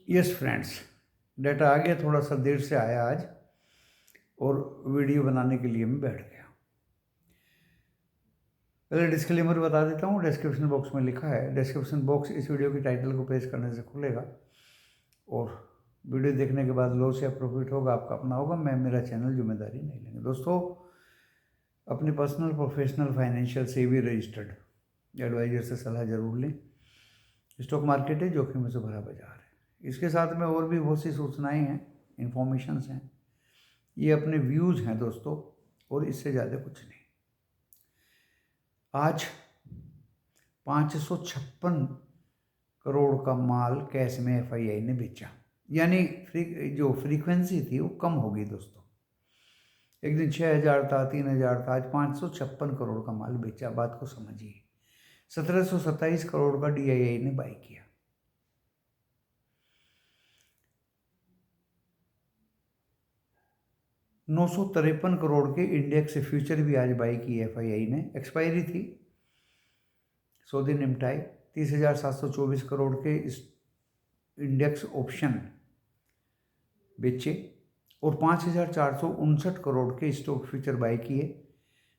Yes friends, data आ गया, थोड़ा सा देर से आया आज और वीडियो बनाने के लिए मैं बैठ गया। पहले डिस्क्लेमर बता देता हूँ, डिस्क्रिप्शन बॉक्स में लिखा है। डिस्क्रिप्शन बॉक्स इस वीडियो की टाइटल को प्रेस करने से खुलेगा और वीडियो देखने के बाद लॉस या प्रॉफिट होगा आपका अपना होगा, मैं मेरा चैनल जिम्मेदारी नहीं लेंगे। दोस्तों, अपने पर्सनल प्रोफेशनल फाइनेंशियल से भी रजिस्टर्ड एडवाइजर से सलाह जरूर लें। स्टॉक मार्केट है, जोखिम से भरा बाजार है। इसके साथ में और भी बहुत सी सूचनाएं हैं, इंफॉर्मेशंस हैं, ये अपने व्यूज़ हैं दोस्तों, और इससे ज़्यादा कुछ नहीं। आज 556 करोड़ का माल कैश में एफआईआई ने बेचा, यानी जो फ्रीक्वेंसी थी वो कम हो गई दोस्तों। एक दिन 6000 था, 3000 था, आज 556 करोड़ का माल बेचा। बात को समझिए, 1727 करोड़ का डीआईआई ने बाई किया। ₹953 करोड़ के इंडेक्स फ्यूचर भी आज बाई की एफआईआई ने। एक्सपायरी थी 100 दिन निपटाए। 30,724 करोड़ के इंडेक्स ऑप्शन बेचे और 5,459 करोड़ के स्टॉक फ्यूचर बाई किए।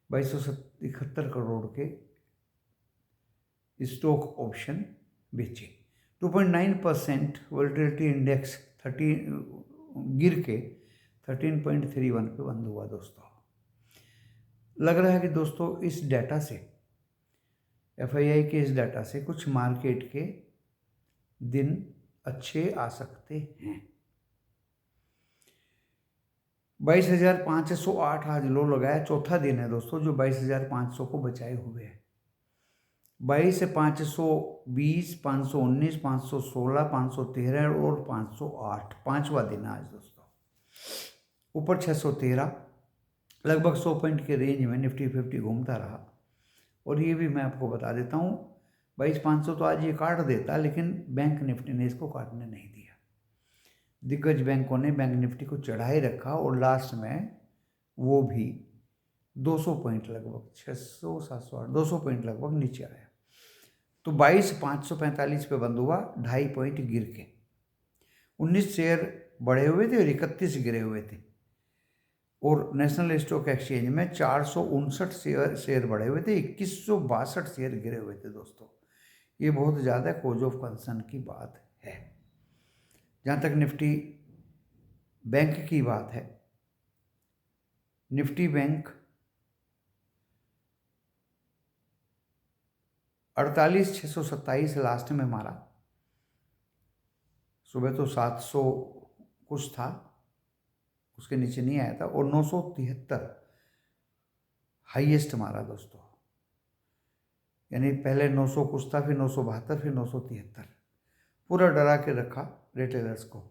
2271 करोड़ के स्टॉक ऑप्शन बेचे। 2.9% वोलेटिलिटी इंडेक्स 30 गिर के 13.31 पे बंद हुआ दोस्तों। लग रहा है कि दोस्तों इस डाटा से, एफआईआई के इस डाटा से कुछ मार्केट के दिन अच्छे आ सकते हैं। 22,508 आज लो लगाया, चौथा दिन है दोस्तों जो 22,500 को बचाए हुए है। 22 से 520, 519, 516, 513 और 508 पांचवा दिन है आज दोस्तों। ऊपर 613, लगभग 100 पॉइंट के रेंज में निफ्टी 50 घूमता रहा। और ये भी मैं आपको बता देता हूँ, 22,500 तो आज ये काट देता, लेकिन बैंक निफ्टी ने इसको काटने नहीं दिया। दिग्गज बैंकों ने बैंक निफ्टी को चढ़ाए रखा और लास्ट में वो भी 200 पॉइंट लगभग 600, 708, 200 पॉइंट लगभग नीचे आया। तो 22,545 पे बंद हुआ, 2.5 पॉइंट गिर के। 19 शेयर बढ़े हुए थे और 31 गिरे हुए थे। और नेशनल स्टॉक एक्सचेंज में 459 शेयर बढ़े हुए थे, 2162 शेयर गिरे हुए थे दोस्तों। ये बहुत ज़्यादा कॉज ऑफ कंसर्न की बात है। जहाँ तक निफ्टी बैंक की बात है, निफ्टी बैंक 48,627 लास्ट में मारा। सुबह तो 700 कुछ था, उसके नीचे नहीं आया था। और 973 हाईएस्ट मारा दोस्तों, यानी पहले 900 कुछ था, फिर 972, फिर 973। पूरा डरा के रखा रिटेलर्स को।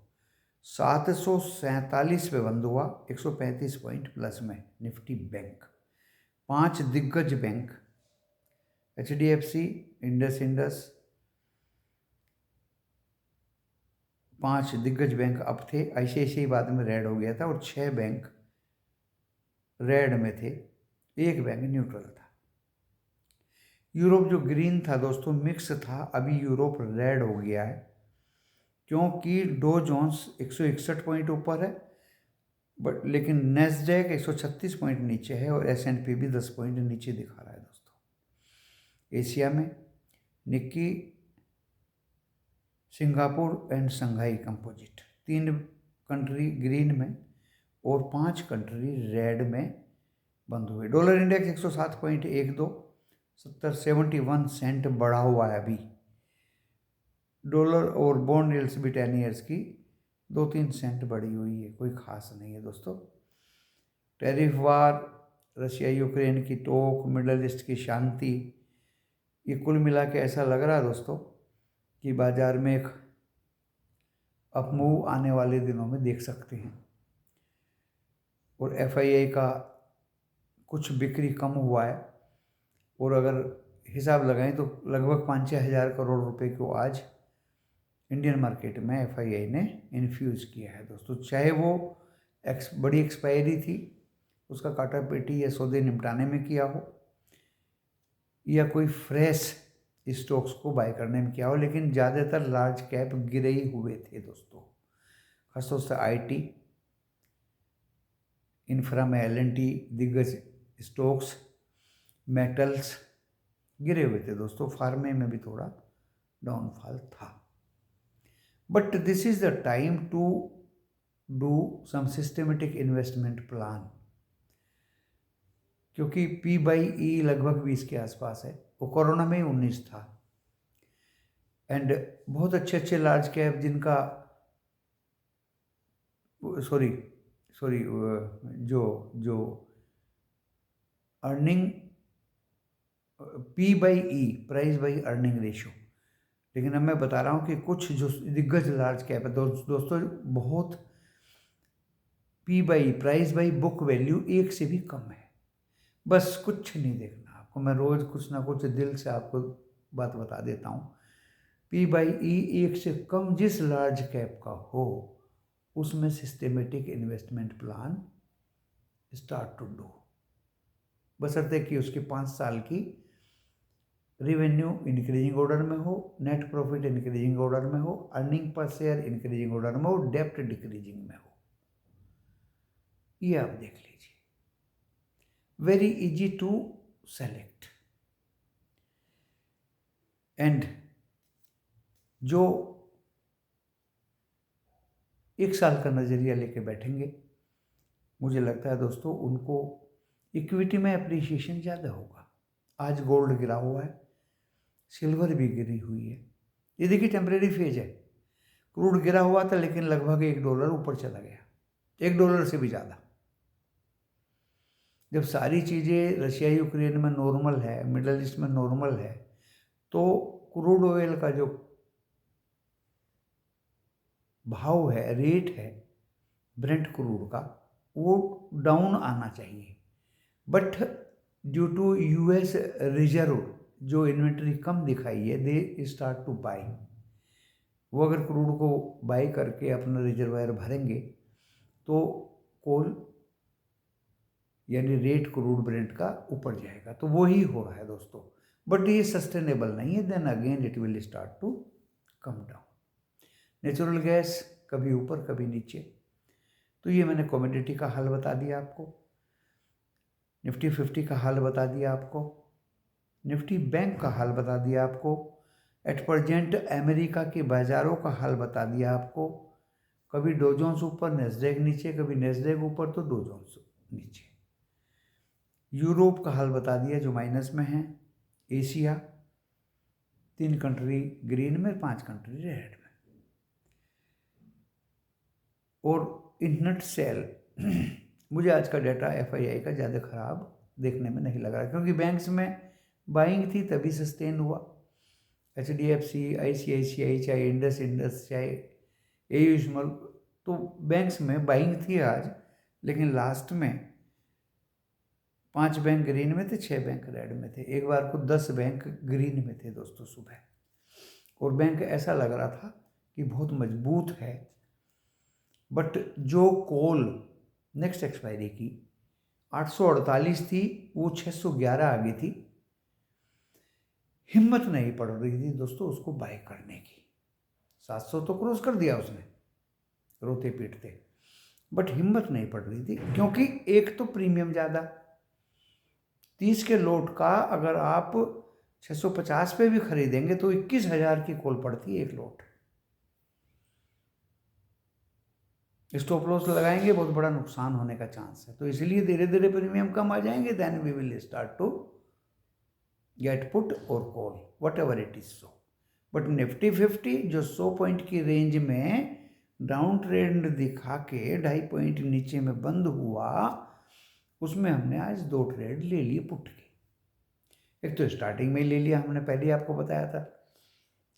747 पे बंद हुआ, 135 पॉइंट प्लस में निफ्टी बैंक। 5 दिग्गज बैंक, HDFC, इंडस 5 दिग्गज बैंक अब थे। ICICI बाद में रेड हो गया था और 6 बैंक रेड में थे, 1 बैंक न्यूट्रल था। यूरोप जो ग्रीन था दोस्तों, मिक्स था, अभी यूरोप रेड हो गया है, क्योंकि डो जोन्स 161 पॉइंट ऊपर है, बट लेकिन नेस्डैक 136 पॉइंट नीचे है और S&P भी 10 पॉइंट नीचे दिखा रहा है दोस्तों। एशिया में Nikki, Singapore and Shanghai composite, 3 country green में और 5 कंट्री रेड में बंद हुए। डॉलर इंडेक्स 107.12, 71 सेंट बढ़ा हुआ है अभी। डॉलर और बॉन्ड यील्ड्स भी 10 ईयर्स की 2-3 सेंट बढ़ी हुई है, कोई खास नहीं है दोस्तों। टैरिफ वार, रशिया यूक्रेन की टोक, मिडल ईस्ट की शांति, ये कुल मिला के ऐसा लग रहा है दोस्तों कि बाजार में एक अपमूव आने वाले दिनों में देख सकते हैं। और एफआईआई का कुछ बिक्री कम हुआ है, और अगर हिसाब लगाएं तो लगभग 5-6 हज़ार करोड़ रुपए को आज इंडियन मार्केट में एफआईआई ने इन्फ्यूज़ किया है दोस्तों। चाहे वो बड़ी एक्सपायरी थी, उसका काटा पेटी या सौदे निपटाने में किया हो, या कोई फ्रेश स्टॉक्स को बाय करने में किया हो, लेकिन ज़्यादातर लार्ज कैप गिरे ही हुए थे दोस्तों। खासतौर से IT, इंफ्रा में LNT, दिग्गज स्टॉक्स, मेटल्स गिरे हुए थे दोस्तों। फार्मे में भी थोड़ा डाउनफॉल था। But this is the time to do some systematic investment plan, क्योंकि P/E लगभग 20 के आसपास है, वो कोरोना में ही 19 था। एंड बहुत अच्छे अच्छे लार्ज कैप जिनका सॉरी जो जो earning P/E, price by earning ratio, लेकिन अब मैं बता रहा हूँ कि कुछ जो दिग्गज लार्ज कैप है दोस्तों, बहुत P/E, price by book value 1 से भी कम है। बस कुछ नहीं देखना आपको, मैं रोज़ कुछ ना कुछ दिल से आपको बात बता देता हूँ। P/E 1 से कम जिस लार्ज कैप का हो, उसमें systematic investment plan start to do, बशर्ते कि उसकी 5 साल की रिवेन्यू इंक्रीजिंग ऑर्डर में हो, नेट प्रॉफिट इंक्रीजिंग ऑर्डर में हो, earning per share increasing order में हो, डेप्ट डिक्रीजिंग में हो। ये आप देख लीजिए, very easy to select. And जो 1 साल का नज़रिया लेके बैठेंगे, मुझे लगता है दोस्तों उनको इक्विटी में अप्रिसिएशन ज़्यादा होगा। आज गोल्ड गिरा हुआ है, सिल्वर भी गिरी हुई है, ये देखिए टेम्परेरी फेज है। क्रूड गिरा हुआ था लेकिन लगभग $1 ऊपर चला गया, $1 से भी ज़्यादा। जब सारी चीज़ें रशिया यूक्रेन में नॉर्मल है, मिडल ईस्ट में नॉर्मल है, तो क्रूड ऑयल का जो भाव है, रेट है ब्रेंट क्रूड का, वो डाउन आना चाहिए। But due to US reserve जो इन्वेंट्री कम दिखाई है, दे स्टार्ट टू बाई। वो अगर क्रूड को बाई करके अपना रिजर्वायर भरेंगे तो कोल यानी रेट क्रूड ब्रेंट का ऊपर जाएगा, तो वो ही हो रहा है दोस्तों। बट ये सस्टेनेबल नहीं है, then again it will start to come down. Natural gas कभी ऊपर कभी नीचे। तो ये मैंने कमोडिटी का हाल बता दिया आपको, निफ्टी 50 का हाल बता दिया आपको, निफ्टी बैंक का हाल बता दिया आपको, एट प्रेजेंट अमेरिका के बाज़ारों का हाल बता दिया आपको। कभी डो जोन्स ऊपर, नेस्डैक नीचे, कभी नेस्डैक ऊपर तो डो जोन्स नीचे। यूरोप का हाल बता दिया जो माइनस में है। एशिया 3 कंट्री ग्रीन में, 5 कंट्री रेड में। और इन सेल मुझे आज का डाटा FII का ज़्यादा ख़राब देखने में नहीं लग रहा, क्योंकि बैंक्स में बाइंग थी तभी सस्टेन हुआ। HDFC, ICICI, चाहे इंडस, चाहे AU स्मॉल, तो बैंक्स में बाइंग थी आज। लेकिन लास्ट में 5 बैंक ग्रीन में थे, 6 बैंक रेड में थे। एक बार को 10 बैंक ग्रीन में थे दोस्तों सुबह, और बैंक ऐसा लग रहा था कि बहुत मजबूत है। बट जो कॉल नेक्स्ट एक्सपायरी की 848 थी, वो 611 आ गई थी। हिम्मत नहीं पड़ रही थी दोस्तों उसको बाय करने की। 700 तो क्रॉस कर दिया उसने रोते पीटते, बट हिम्मत नहीं पड़ रही थी, क्योंकि एक तो प्रीमियम ज़्यादा, 30 के लोट का अगर आप 650 पे भी खरीदेंगे तो 21,000 की कॉल पड़ती है एक लोट। स्टॉप लॉस लगाएंगे, बहुत बड़ा नुकसान होने का चांस है। तो इसलिए धीरे धीरे प्रीमियम कम आ जाएंगे, then we will start to get put और call, whatever it is so. But Nifty 50 जो 100 पॉइंट की रेंज में डाउन ट्रेंड दिखा के 2.5 पॉइंट नीचे में बंद हुआ, उसमें हमने आज 2 ट्रेड ले लिए पुट के। एक तो स्टार्टिंग में ले लिया हमने, पहले आपको बताया था,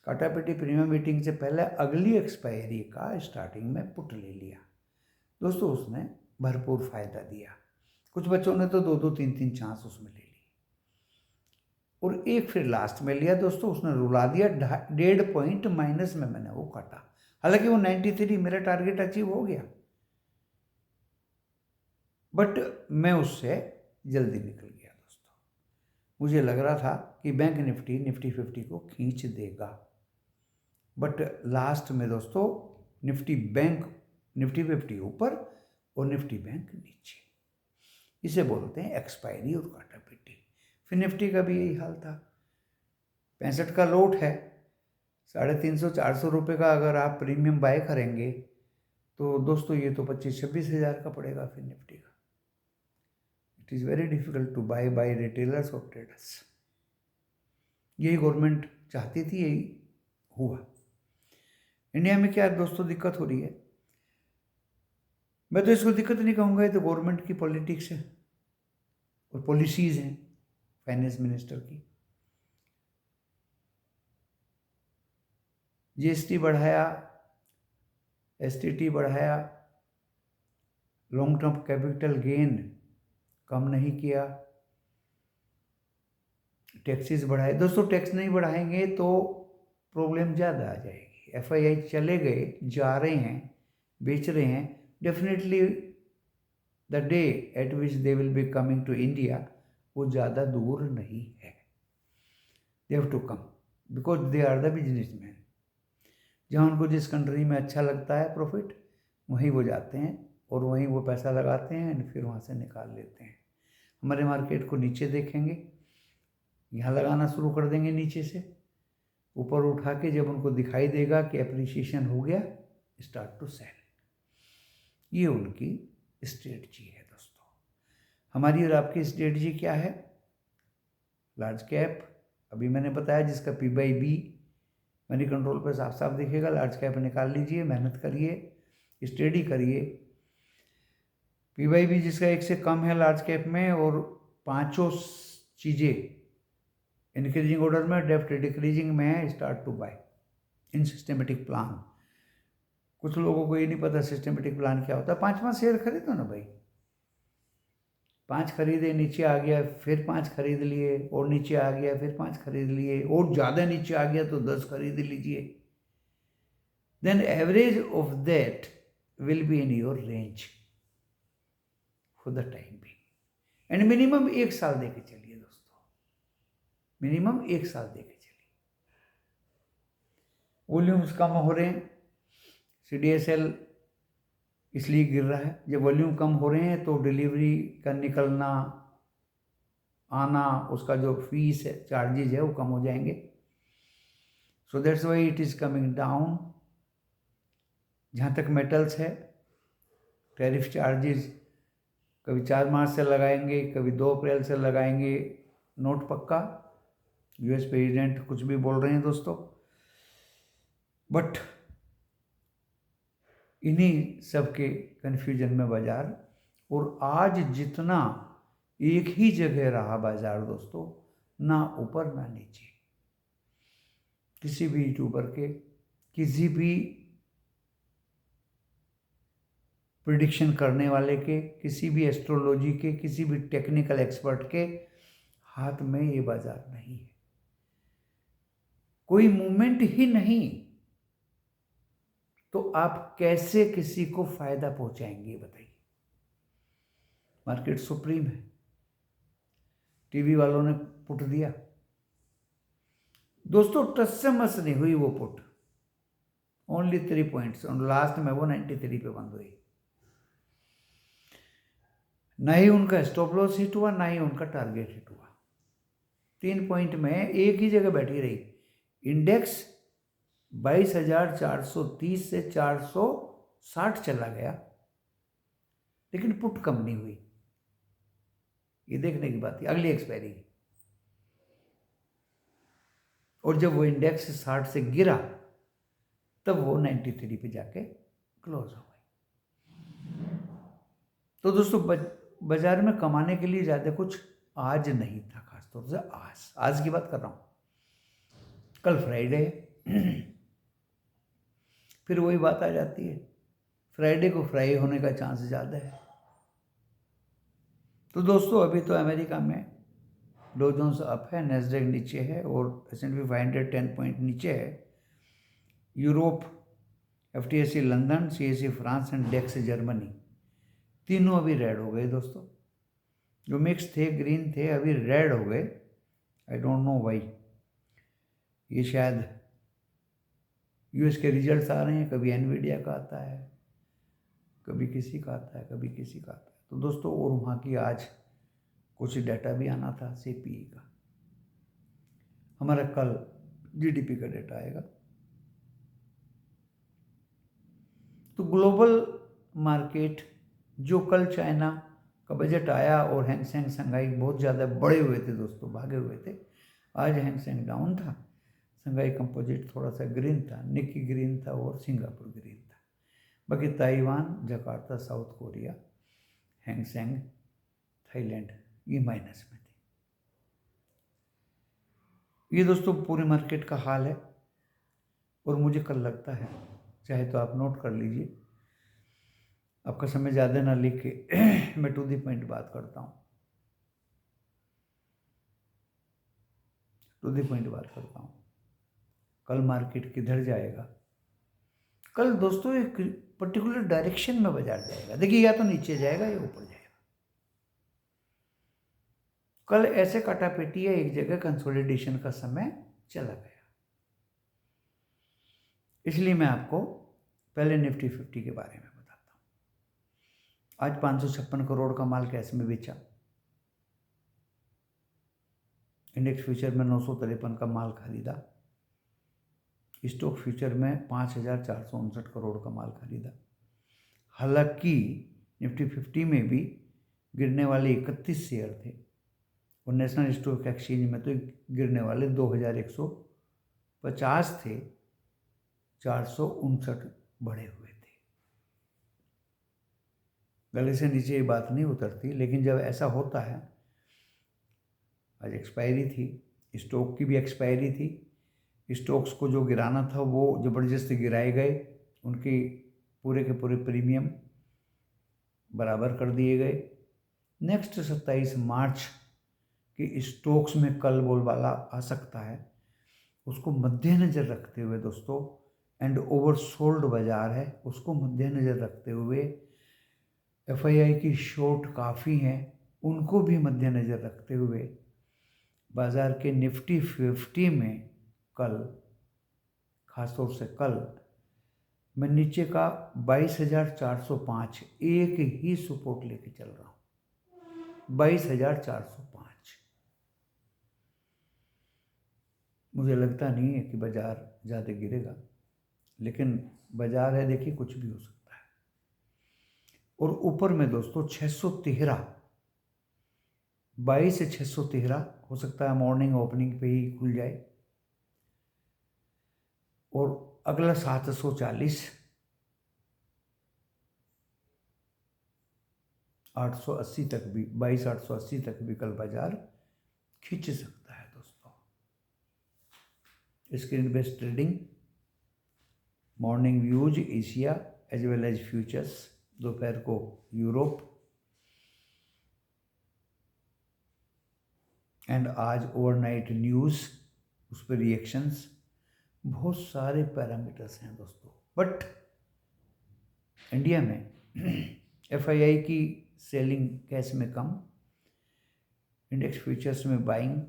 काटापीटी प्रीमियम मीटिंग से पहले अगली एक्सपायरी का स्टार्टिंग में पुट ले लिया दोस्तों, उसने भरपूर फायदा दिया। कुछ बच्चों ने तो 2-2, 3-3 चांस उसमें ले ली, और एक फिर लास्ट में लिया दोस्तों, उसने रुला दिया। 1.5 पॉइंट माइनस में मैंने वो काटा, हालांकि वो 93 मेरा टारगेट अचीव हो गया, बट मैं उससे जल्दी निकल गया दोस्तों। मुझे लग रहा था कि बैंक निफ्टी 50 को खींच देगा, बट लास्ट में दोस्तों निफ्टी 50 ऊपर और निफ्टी बैंक नीचे। इसे बोलते हैं एक्सपायरी और काटा पीटी। फिर निफ्टी का भी यही हाल था। 65 का लोट है, 350-400 रुपये का अगर आप प्रीमियम बाय करेंगे तो दोस्तों ये तो 25-26 हज़ार का पड़ेगा फिर निफ्टी का। It is very difficult to buy retailers और ट्रेडर्स। यही गवर्नमेंट चाहती थी, यही हुआ। इंडिया में क्या दोस्तों दिक्कत हो रही है, मैं तो इसको दिक्कत नहीं कहूँगा, ये तो गवर्नमेंट की पॉलिटिक्स है और पॉलिसीज़ हैं फाइनेंस मिनिस्टर की। जीएसटी बढ़ाया, एसटीटी बढ़ाया, लॉन्ग टर्म कैपिटल गेन कम नहीं किया, टैक्सेस बढ़ाए। दोस्तों टैक्स नहीं बढ़ाएंगे तो प्रॉब्लम ज़्यादा आ जाएगी। एफआईआई चले गए, जा रहे हैं, बेच रहे हैं, definitely the day at which they will be coming to India वो ज़्यादा दूर नहीं है। They have to come because they are the businessman. जहाँ उनको जिस कंट्री में अच्छा लगता है प्रॉफिट, वहीं वो जाते हैं और वहीं वो पैसा लगाते हैं और फिर वहाँ से निकाल लेते हैं। हमारे मार्केट को नीचे देखेंगे, यहाँ लगाना शुरू कर देंगे नीचे से, ऊपर उठा के जब उनको दिखाई देगा कि एप्रिसिएशन हो गया, स्टार्ट टू सेल। ये उनकी स्ट्रेटजी है दोस्तों। हमारी और आपकी स्ट्रेटजी क्या है? लार्ज कैप, अभी मैंने बताया, जिसका P/B मनी कंट्रोल पर साफ साफ दिखेगा। लार्ज कैप निकाल लीजिए, मेहनत करिए, स्टडी करिए। P/B जिसका 1 से कम है लार्ज कैप में, और पांचों चीज़ें इंक्रीजिंग ऑर्डर में, डेप्थ डिक्रीजिंग में है, start to buy in systematic plan. कुछ लोगों को ये नहीं पता सिस्टमेटिक प्लान क्या होता है। 5 शेयर खरीदो ना भाई, 5 खरीदे, नीचे आ गया फिर 5 खरीद लिए, और नीचे आ गया फिर 5 खरीद लिए, और ज़्यादा नीचे आ गया तो 10 खरीद लीजिए। Then average of that will be in your range for the time be. And minimum 1 साल दे के चलिए दोस्तों, मिनिमम 1 साल दे के चलिए। वॉल्यूम्स कम हो रहे हैं, CDSL इसलिए गिर रहा है। जब वॉल्यूम कम हो रहे हैं तो डिलीवरी का निकलना आना, उसका जो फीस है, चार्जेज है, वो कम हो जाएंगे। सो that's why it is coming down. जहाँ तक मेटल्स है, टैरिफ चार्जेस कभी 4 मार्च से लगाएंगे, कभी 2 अप्रैल से लगाएंगे, नोट पक्का। US प्रेसिडेंट कुछ भी बोल रहे हैं दोस्तों, बट इन्हीं सब के कन्फ्यूजन में बाजार, और आज जितना एक ही जगह रहा बाजार दोस्तों, ना ऊपर ना नीचे। किसी भी यूट्यूबर के, किसी भी प्रिडिक्शन करने वाले के, किसी भी एस्ट्रोलॉजी के, किसी भी टेक्निकल एक्सपर्ट के हाथ में ये बाजार नहीं है। कोई मूवमेंट ही नहीं, तो आप कैसे किसी को फायदा पहुंचाएंगे बताइए? मार्केट सुप्रीम है, टीवी वालों ने पुट दिया दोस्तों, टच से मस नहीं हुई वो पुट, ओनली 3 पॉइंट्स, और लास्ट में वो 93 पे बंद हुई। ना ही उनका स्टॉप लॉस हिट हुआ, ना ही उनका टारगेट हिट हुआ। 3 पॉइंट में एक ही जगह बैठी रही। इंडेक्स 22,430 से 460 चला गया, लेकिन पुट कम नहीं हुई। ये देखने की बात है अगली एक्सपायरी। और जब वो इंडेक्स 60 से गिरा, तब वो 93 पे जाके क्लोज हो गई। तो दोस्तों बाजार में कमाने के लिए ज़्यादा कुछ आज नहीं था, खासतौर से आज की बात कर रहा हूँ। कल फ्राइडे है, फिर वही बात आ जाती है, फ्राइडे को फ्राई होने का चांस ज़्यादा है। तो दोस्तों अभी तो अमेरिका में डो जोन्स अप है, नैस्डैक नीचे है, और S&P 500 10 पॉइंट नीचे है। Europe, FTSE London, CAC France and DAX Germany, तीनों अभी रेड हो गए दोस्तों। जो मिक्स थे, ग्रीन थे, अभी रेड हो गए। I don't know why. ये शायद यूएस के रिजल्ट्स आ रहे हैं, कभी एनवीडिया का आता है, कभी किसी का आता है, कभी किसी का आता है। तो दोस्तों, और वहाँ की आज कुछ डाटा भी आना था सीपीई का। हमारा कल जीडीपी का डाटा आएगा। तो ग्लोबल मार्केट जो कल चाइना का बजट आया और हैंगसेंग संघाई बहुत ज़्यादा बड़े हुए थे दोस्तों, भागे हुए थे। आज हैंगसेंग डाउन था, संघाई कंपोजिट थोड़ा सा ग्रीन था, निक्की ग्रीन था और सिंगापुर ग्रीन था। बाकी Taiwan, Jakarta, south Korea, Hang Seng, Thailand ये माइनस में थे। ये दोस्तों पूरे मार्केट का हाल है। और मुझे कल लगता है, चाहे तो आप नोट कर लीजिए, आपका समय ज़्यादा ना लेके मैं टू द पॉइंट बात करता हूँ। कल मार्केट किधर जाएगा? कल दोस्तों एक पर्टिकुलर डायरेक्शन में बाजार जाएगा। देखिए, या तो नीचे जाएगा या ऊपर जाएगा। कल ऐसे काटापेटी या एक जगह कंसोलिडेशन का समय चला गया। इसलिए मैं आपको पहले निफ्टी 50 के बारे में बताता हूँ। आज 556 करोड़ का माल कैश में बेचा। इंडेक्स फ्यूचर में 953 का माल खरीदा। स्टॉक फ्यूचर में 5459 करोड़ का माल खरीदा। हालांकि निफ्टी 50 में भी गिरने वाले 31 शेयर थे और नेशनल स्टॉक एक्सचेंज में तो गिरने वाले 2150 थे, 459 बढ़े हुए थे। गले से नीचे ये बात नहीं उतरती, लेकिन जब ऐसा होता है, आज एक्सपायरी थी, स्टॉक की भी एक्सपायरी थी। स्टॉक्स को जो गिराना था वो ज़बरदस्ती गिराए गए, उनके पूरे के पूरे प्रीमियम बराबर कर दिए गए। नेक्स्ट 27 मार्च के स्टॉक्स में कल बोलबाला आ सकता है, उसको मद्देनज़र रखते हुए दोस्तों, एंड ओवरसोल्ड बाजार है, उसको मद्देनज़र रखते हुए एफआईआई की शॉर्ट काफ़ी हैं, उनको भी मद्देनज़र रखते हुए बाज़ार के निफ्टी 50 में कल, ख़ासतौर से कल, मैं नीचे का 22,405 एक ही सपोर्ट लेके चल रहा हूँ। 22,405। मुझे लगता नहीं है कि बाज़ार ज़्यादा गिरेगा, लेकिन बाज़ार है, देखिए कुछ भी हो सकता है। और ऊपर में दोस्तों 613, 22 से 613 हो सकता है मॉर्निंग ओपनिंग पे ही खुल जाए। और अगला 740, 880 तक भी, 22,880 तक भी कल बाजार खींच सकता है दोस्तों। Screen based trading, morning views Asia as well as futures, दोपहर को यूरोप, एंड आज ओवरनाइट न्यूज़, उस पर रिएक्शंस, बहुत सारे पैरामीटर्स हैं दोस्तों। बट इंडिया में एफआईआई की सेलिंग कैश में कम, इंडेक्स फ्यूचर्स में बाइंग,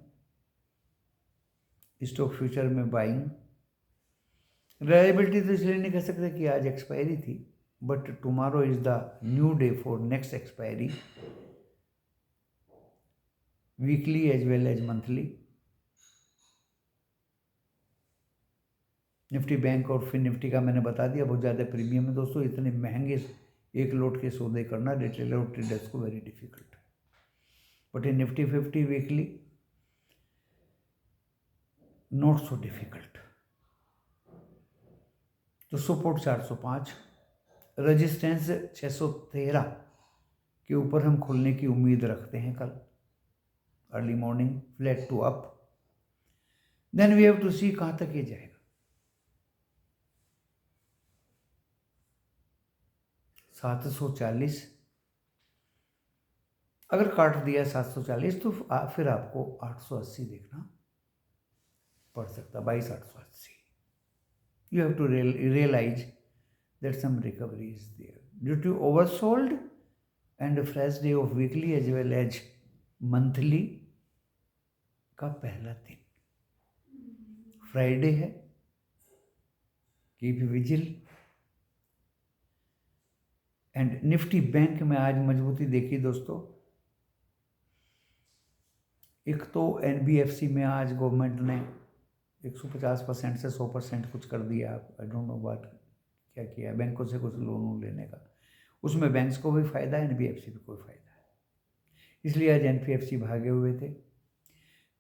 स्टॉक फ्यूचर में बाइंग। रिलायबिलिटी तो इसलिए नहीं कह सकते कि आज एक्सपायरी थी, but tomorrow is the new day for next expiry, weekly as well as monthly. Nifty bank और फिर निफ्टी का मैंने बता दिया, बहुत ज़्यादा प्रीमियम है दोस्तों। इतने महंगे एक लोट के सौदे करना रिटेलर और ट्रेडर्स को वेरी डिफिकल्ट है। But in Nifty 50 weekly not so difficult. तो सपोर्ट 405, रेजिस्टेंस 613 के ऊपर हम खुलने की उम्मीद रखते हैं कल early morning, flat to up. Then we have to see कहाँ तक ये जाएगा। 740 अगर काट दिया 740, तो फिर आपको 880 देखना पड़ सकता, 22,880। You have to realize that some recovery is there due to oversold and a fresh day of weekly as well as monthly का पहला दिन, फ्राइडे है। Keep vigil. And Nifty bank में आज मजबूती देखी दोस्तों। एक तो एनबीएफसी में आज गवर्नमेंट ने 150% से 100% कुछ कर दिया। आई डोंट नो व्हाट क्या किया, बैंकों से कुछ लोन लेने का। उसमें बैंक्स को भी फायदा है, एनबीएफसी को भी फायदा है, इसलिए आज एनबीएफसी भागे हुए थे।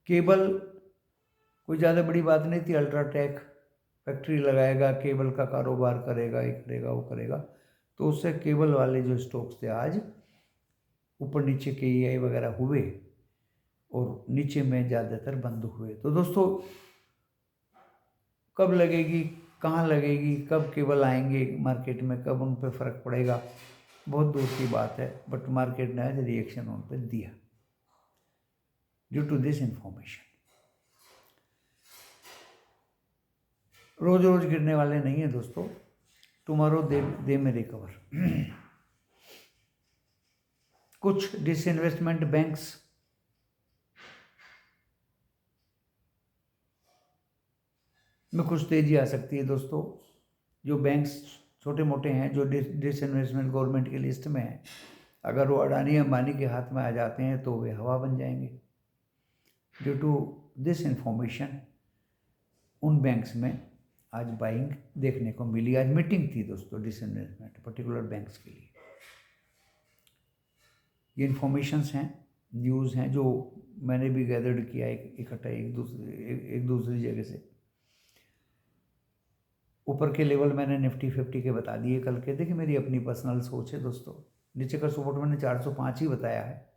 केबल कोई ज़्यादा बड़ी बात नहीं थी। अल्ट्राटेक फैक्ट्री लगाएगा, केबल का कारोबार करेगा, ये करेगा वो करेगा, तो उससे केबल वाले जो स्टॉक्स थे आज ऊपर नीचे के वगैरह हुए और नीचे में ज़्यादातर बंद हुए। तो दोस्तों कब लगेगी, कहाँ लगेगी, कब केबल आएंगे मार्केट में, कब उन पर फ़र्क पड़ेगा, बहुत दूर की बात है। बट मार्केट ने आज रिएक्शन उन पर दिया ड्यू टू दिस इंफॉर्मेशन। रोज रोज गिरने वाले नहीं है दोस्तों। टुमारो दे में रिकवर। कुछ डिसइन्वेस्टमेंट बैंक्स में कुछ तेजी आ सकती है दोस्तों। जो बैंक्स छोटे मोटे हैं, जो डिसइन्वेस्टमेंट गवर्नमेंट की लिस्ट में है, अगर वो अडानी अंबानी के हाथ में आ जाते हैं तो वे हवा बन जाएंगे। ड्यू टू दिस इंफॉर्मेशन उन बैंक्स में आज बाइंग देखने को मिली। आज मीटिंग थी दोस्तों डिसइन्वेस्टमेंट पर्टिकुलर बैंक्स के लिए। ये इन्फॉर्मेशंस हैं, न्यूज़ हैं जो मैंने भी गैदर्ड किया इकट्ठा एक दूसरी जगह से। ऊपर के लेवल मैंने निफ्टी 50 के बता दिए कल के। देखिए मेरी अपनी पर्सनल सोच है दोस्तों। नीचे का सपोर्ट मैंने 405 ही बताया है,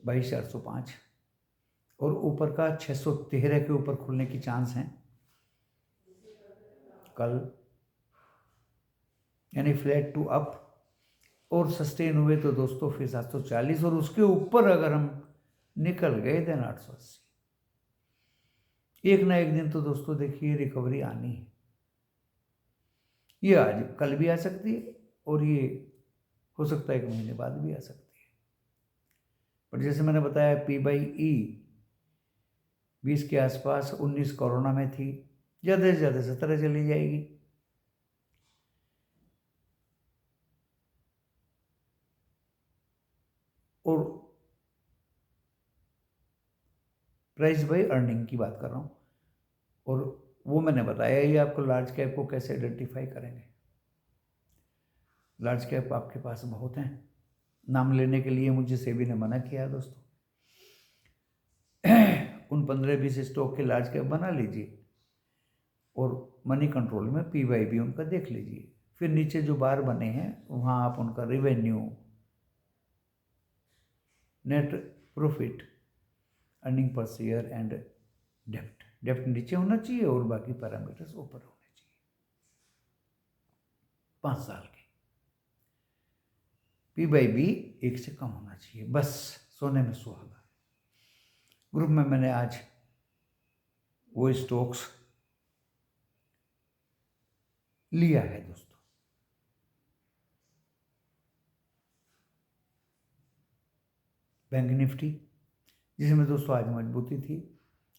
22,405, और ऊपर का 613 के ऊपर खुलने की चांस हैं कल, यानी फ्लैट टू अप, और सस्टेन हुए तो दोस्तों फिर 740, और उसके ऊपर अगर हम निकल गए देन 880। एक ना एक दिन तो दोस्तों देखिए रिकवरी आनी है। ये आज कल भी आ सकती है और ये हो सकता है 1 महीने बाद भी आ सकती है। पर जैसे मैंने बताया P/E 20 के आसपास, 19 कोरोना में थी, ज़्यादा से ज़्यादा 17 चली जाएगी। और प्राइस बाई अर्निंग की बात कर रहा हूँ, और वो मैंने बताया ये आपको लार्ज कैप को कैसे आइडेंटिफाई करेंगे। लार्ज कैप आपके पास बहुत हैं, नाम लेने के लिए मुझे सेबी ने मना किया है दोस्तों। उन 15-20 स्टॉक के लार्ज कैप बना लीजिए और मनी कंट्रोल में P/B उनका देख लीजिए। फिर नीचे जो बार बने हैं वहाँ आप उनका revenue, net profit, earning per share and डेप्ट नीचे होना चाहिए और बाकी पैरामीटर्स ऊपर होने चाहिए। 5 साल के P/B 1 से कम होना चाहिए, बस सोने में सुहागा। ग्रुप में मैंने आज वो स्टॉक्स लिया है दोस्तों। बैंक निफ्टी जिसमें दोस्तों आज मजबूती थी।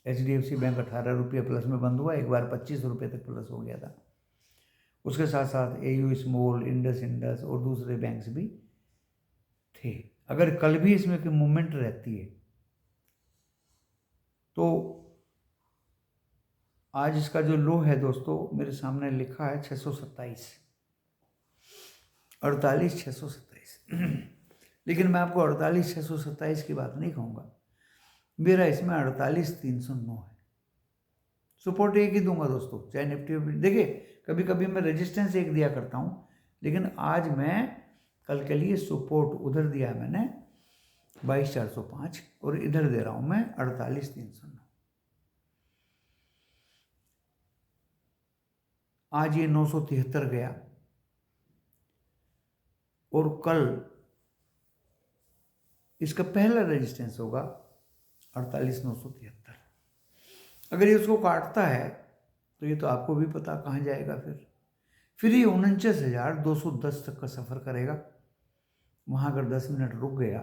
HDFC बैंक 18 रुपये प्लस में बंद हुआ, एक बार 25 रुपये तक प्लस हो गया था। उसके साथ साथ AU स्मॉल, इंडस और दूसरे बैंक्स भी थे। अगर कल भी इसमें की मूवमेंट रहती है तो आज इसका जो लो है दोस्तों मेरे सामने लिखा है 627, 48,627। लेकिन मैं आपको 48,627 की बात नहीं कहूँगा, मेरा इसमें 48,309 है। सपोर्ट एक ही दूंगा दोस्तों, चाहे निफ्टी। देखिए कभी कभी मैं रेजिस्टेंस एक दिया करता हूँ, लेकिन आज मैं कल के लिए सपोर्ट उधर दिया मैंने 22,405 और इधर दे रहा हूँ मैं 48,309। आज ये 973 गया और कल इसका पहला रेजिस्टेंस होगा 48,973। अगर ये उसको काटता है तो ये तो आपको भी पता कहाँ जाएगा। फिर ये 49,210 तक का सफ़र करेगा। वहाँ अगर 10 मिनट रुक गया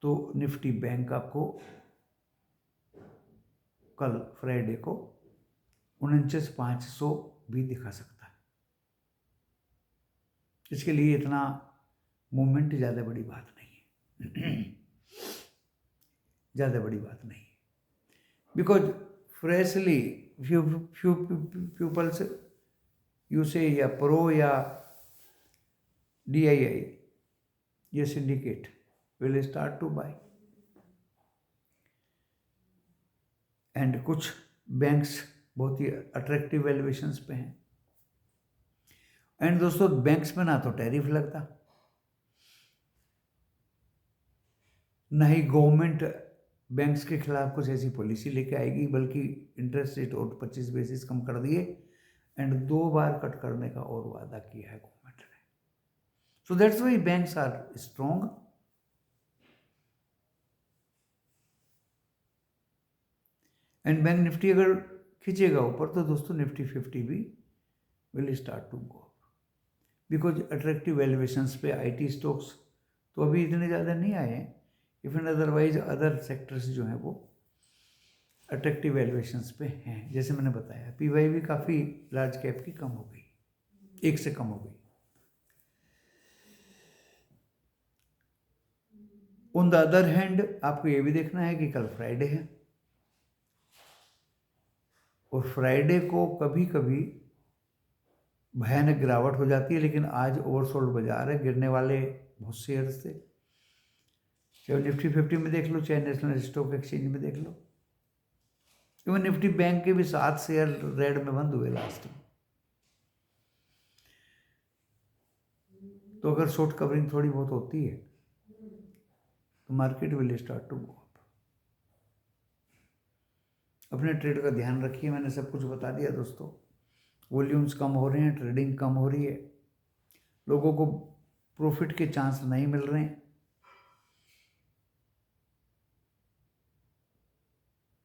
तो निफ्टी बैंक आपको कल फ्राइडे को 49,500 भी दिखा सकता है। इसके लिए इतना मूवमेंट ज़्यादा बड़ी बात नहीं है। ज़्यादा बड़ी बात नहीं है, because freshly few peoples you say या प्रो या DII ये syndicate will start to buy, and कुछ बैंक्स बहुत ही अट्रैक्टिव वैल्यूएशंस पे हैं। एंड दोस्तों बैंक्स में ना तो टैरिफ लगता, ना ही गवर्नमेंट बैंक्स के खिलाफ कुछ ऐसी पॉलिसी लेके आएगी, बल्कि इंटरेस्ट रेट और 25 बेसिस कम कर दिए एंड 2 बार कट करने का और वादा किया है गवर्नमेंट ने। So that's why banks are strong. And bank Nifty अगर खींचेगा ऊपर तो दोस्तों निफ्टी 50 भी will start to go, because attractive valuations पे IT स्टॉक्स तो अभी इतने ज़्यादा नहीं आए हैं। If and otherwise other sectors जो हैं वो अट्रैक्टिव वैल्यूएशंस पे हैं। जैसे मैंने बताया PY भी काफ़ी लार्ज कैप की कम हो गई, 1 से कम हो गई। ऑन द अदर हैंड आपको ये भी देखना है कि कल फ्राइडे है, और फ्राइडे को कभी कभी भयानक गिरावट हो जाती है, लेकिन आज ओवरसोल्ड बाजार है, गिरने वाले बहुत शेयर्स थे। चाहे निफ्टी 50 में देख लो, चाहे नेशनल स्टॉक एक्सचेंज में देख लो, इवन निफ्टी बैंक के भी 7 शेयर रेड में बंद हुए लास्ट में। तो अगर शॉर्ट कवरिंग थोड़ी बहुत होती है तो market will start to go up. अपने ट्रेड का ध्यान रखिए, मैंने सब कुछ बता दिया दोस्तों। वॉल्यूम्स कम हो रहे हैं, ट्रेडिंग कम हो रही है, लोगों को प्रॉफिट के चांस नहीं मिल रहे हैं।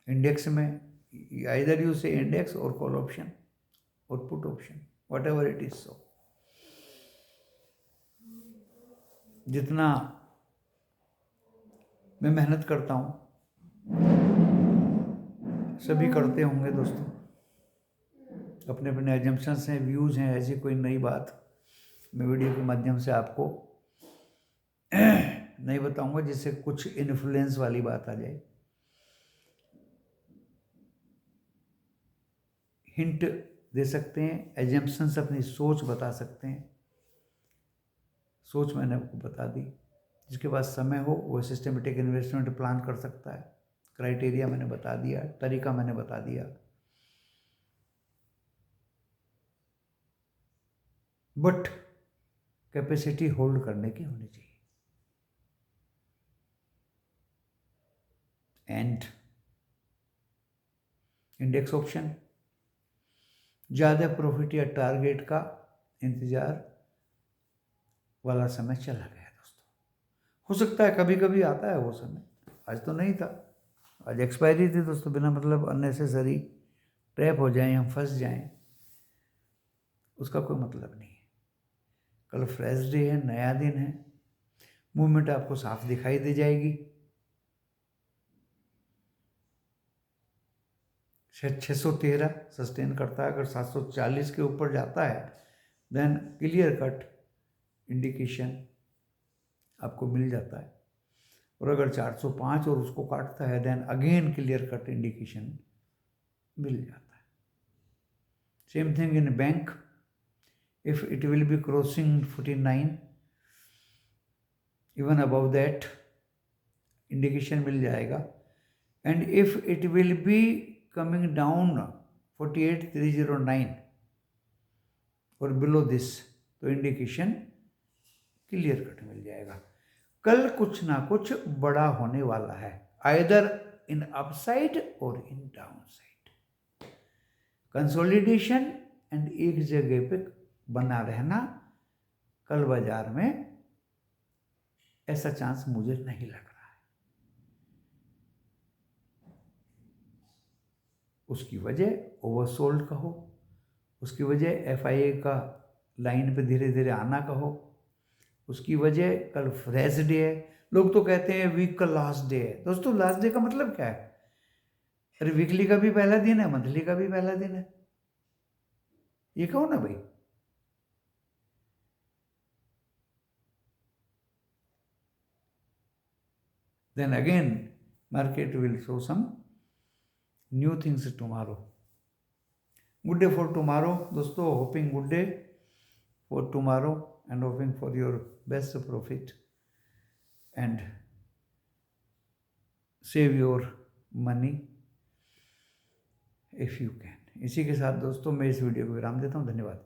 इंडेक्स में आइदर यू से इंडेक्स और कॉल ऑप्शन और put option, whatever it is. So जितना मैं मेहनत करता हूँ सभी करते होंगे दोस्तों, अपने अपने एजम्पशंस हैं, व्यूज़ हैं, ऐसी कोई नई बात मैं वीडियो के माध्यम से आपको नहीं बताऊंगा जिससे कुछ इन्फ्लुएंस वाली बात आ जाए। हिंट दे सकते हैं, एजम्पशंस अपनी सोच बता सकते हैं। सोच मैंने आपको बता दी, जिसके पास समय हो वो सिस्टमेटिक इन्वेस्टमेंट प्लान कर सकता है। क्राइटेरिया मैंने बता दिया, तरीका मैंने बता दिया, बट कैपेसिटी होल्ड करने की होनी चाहिए। एंड इंडेक्स ऑप्शन ज़्यादा प्रॉफिट या टारगेट का इंतजार वाला समय चला गया दोस्तों। हो सकता है कभी कभी आता है वो समय, आज तो नहीं था, आज एक्सपायरी थी दोस्तों। बिना मतलब अननेसेसरी ट्रैप हो जाएं, हम फंस जाएं, उसका कोई मतलब नहीं है। कल फ्रेश डे है, नया दिन है, मूवमेंट आपको साफ दिखाई दे जाएगी। 613 सस्टेन करता है, अगर 740 के ऊपर जाता है देन क्लियर कट इंडिकेशन आपको मिल जाता है, और अगर 405 और उसको काटता है then again clear cut indication मिल जाता है। Same thing in bank, if it will be crossing 49, even above that indication मिल जाएगा, and if it will be coming down 48,309 और below this तो इंडिकेशन क्लियर कट मिल जाएगा। कल कुछ ना कुछ बड़ा होने वाला है, आइदर इन अपसाइड और इन डाउनसाइड। कंसोलिडेशन एंड एक जगह पे बना रहना कल बाजार में, ऐसा चांस मुझे नहीं लग रहा है। उसकी वजह ओवरसोल्ड कहो, उसकी वजह FIA का लाइन पे धीरे धीरे आना कहो, उसकी वजह कल फ्रेश डे है लोग तो कहते हैं वीक का लास्ट डे है। दोस्तों लास्ट डे का मतलब क्या है? अरे वीकली का भी पहला दिन है, मंथली का भी पहला दिन है, ये कहो ना भाई। Then again, market will show some new things tomorrow. Good day for tomorrow, दोस्तों. Hoping good day for tomorrow and hoping for your best profit and save your money if you can. इसी के साथ दोस्तों मैं इस video को विराम देता हूँ. धन्यवाद.